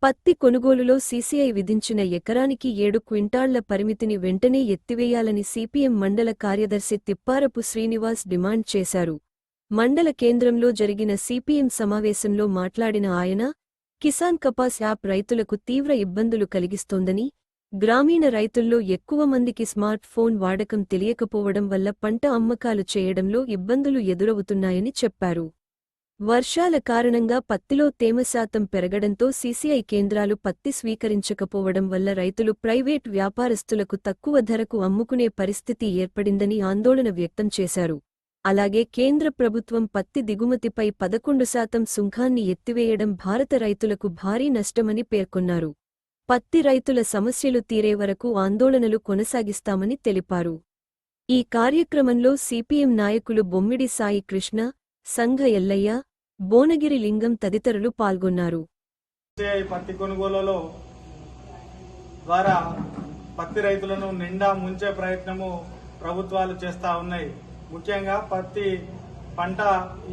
పత్తి కొనుగోలులో సీసీఐ విధించిన ఎకరానికి 7 క్వింటాళ్ల పరిమితిని వెంటనే ఎత్తివేయాలని సిపిఎం మండల కార్యదర్శి తిప్పారపు శ్రీనివాస్ డిమాండ్ చేశారు. మండల కేంద్రంలో జరిగిన సిపిఎం సమావేశంలో మాట్లాడిన ఆయన, కిసాన్ కపాస్ యాప్ రైతులకు తీవ్ర ఇబ్బందులు కలిగిస్తోందని, గ్రామీణ రైతుల్లో ఎక్కువ మందికి స్మార్ట్ ఫోన్ వాడకం తెలియకపోవడం వల్ల పంట అమ్మకాలు చేయడంలో ఇబ్బందులు ఎదురవుతున్నాయని చెప్పారు. వర్షాల కారణంగా పత్తిలో తేమ శాతం పెరగడంతో సీసీఐ కేంద్రాలు పత్తి స్వీకరించకపోవడం వల్ల రైతులు ప్రైవేట్ వ్యాపారస్తులకు తక్కువ ధరకు అమ్ముకునే పరిస్థితి ఏర్పడిందని ఆందోళన వ్యక్తం చేశారు. అలాగే కేంద్ర ప్రభుత్వం పత్తి దిగుమతిపై 11% సుంకాన్ని ఎత్తివేయడం భారత రైతులకు భారీ నష్టమని పేర్కొన్నారు. పత్తి రైతుల సమస్యలు తీరే వరకు ఆందోళనలు కొనసాగిస్తామని తెలిపారు. ఈ కార్యక్రమంలో సిపిఎం నాయకులు బొమ్మిడి సాయి కృష్ణ, సంఘ ఎల్లయ్య, బోనగిరి లింగం తదితరులు పాల్గొన్నారు. పత్తి కొనుగోలులో ద్వారా పత్తి రైతులను నిండా ముంచే ప్రయత్నము ప్రభుత్వాలు చేస్తా ఉన్నాయి. ముఖ్యంగా పత్తి పంట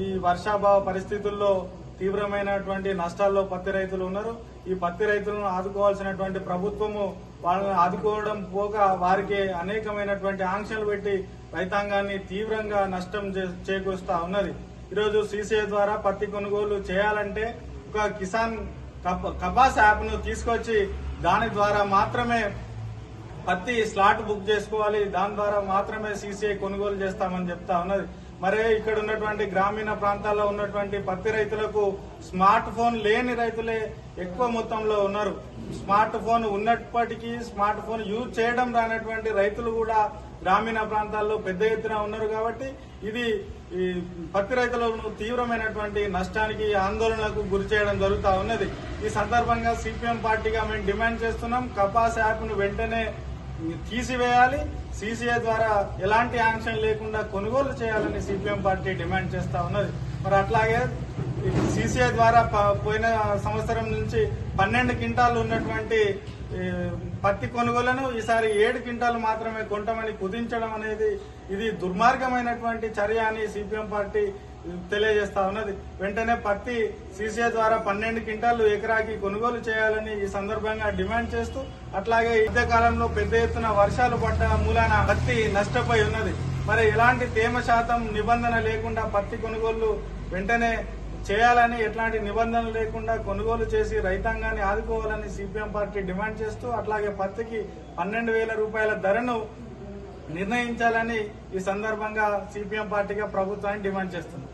ఈ వర్షాభావ పరిస్థితుల్లో తీవ్రమైనటువంటి నష్టాల్లో పత్తి రైతులు ఉన్నారు. ఈ పత్తి రైతులను ఆదుకోవాల్సినటువంటి ప్రభుత్వము వాళ్ళని ఆదుకోవడం పోక వారికి అనేకమైనటువంటి ఆంక్షలు పెట్టి రైతాంగాన్ని తీవ్రంగా నష్టం చేకూరుస్తా ఉన్నది. ఈరోజు సీసీఐ ద్వారా పత్తి కొనుగోలు చేయాలంటే ఒక కిసాన్ కపాస్ యాప్ ను తీసుకొచ్చి దాని ద్వారా మాత్రమే పత్తి స్లాట్ బుక్ చేసుకోవాలి. దాని ద్వారా మాత్రమే సీసీఐ కొనుగోలు చేస్తామని చెప్తా ఉన్నది. మరి ఇక్కడ ఉన్నటువంటి గ్రామీణ ప్రాంతాల్లో ఉన్నటువంటి పత్తి రైతులకు స్మార్ట్ ఫోన్ లేని రైతులే ఎక్కువ మొత్తంలో ఉన్నారు. స్మార్ట్ ఫోన్ ఉన్నప్పటికీ స్మార్ట్ ఫోన్ యూజ్ చేయడం రానటువంటి రైతులు కూడా గ్రామీణ ప్రాంతాల్లో పెద్ద ఎత్తున ఉన్నారు. కాబట్టి ఇది ఈ పత్తి రైతులను తీవ్రమైనటువంటి నష్టానికి, ఆందోళనలకు గురి చేయడం జరుగుతూ ఉన్నది. ఈ సందర్భంగా సిపిఎం పార్టీగా మేము డిమాండ్ చేస్తున్నాం, కపాస్ యాప్ ను వెంటనే తీసివేయాలి. సీసీఐ ద్వారా ఎలాంటి ఆంక్షన్ లేకుండా కొనుగోలు చేయాలని సిపిఎం పార్టీ డిమాండ్ చేస్తా ఉన్నది. మరి అట్లాగే సీసీఐ ద్వారా పోయిన సంవత్సరం నుంచి 12 క్వింటాలు ఉన్నటువంటి పత్తి కొనుగోలను ఈసారి 7 క్వింటాలు మాత్రమే కొంటామని కుదించడం అనేది ఇది దుర్మార్గమైనటువంటి చర్య అని సిపిఎం పార్టీ తెలియజేస్తా ఉన్నది. వెంటనే పత్తి సీసీఐ ద్వారా 12 క్వింటాలు ఎకరాకి కొనుగోలు చేయాలని ఈ సందర్భంగా డిమాండ్ చేస్తూ, అట్లాగే మధ్య కాలంలో పెద్ద ఎత్తున వర్షాలు పడ్డ మూలాన పత్తి నష్టపోయి ఉన్నది. మరి ఎలాంటి తేమ శాతం నిబంధన లేకుండా పత్తి కొనుగోలు వెంటనే చేయాలని, ఎట్లాంటి నిబంధనలు లేకుండా కొనుగోలు చేసి రైతాంగాన్ని ఆదుకోవాలని సిపిఎం పార్టీ డిమాండ్ చేస్తూ, అట్లాగే పత్తికి 12,000 రూపాయల ధరను నిర్ణయించాలని ఈ సందర్భంగా సిపిఎం పార్టీగా ప్రభుత్వాన్ని డిమాండ్ చేస్తుంది.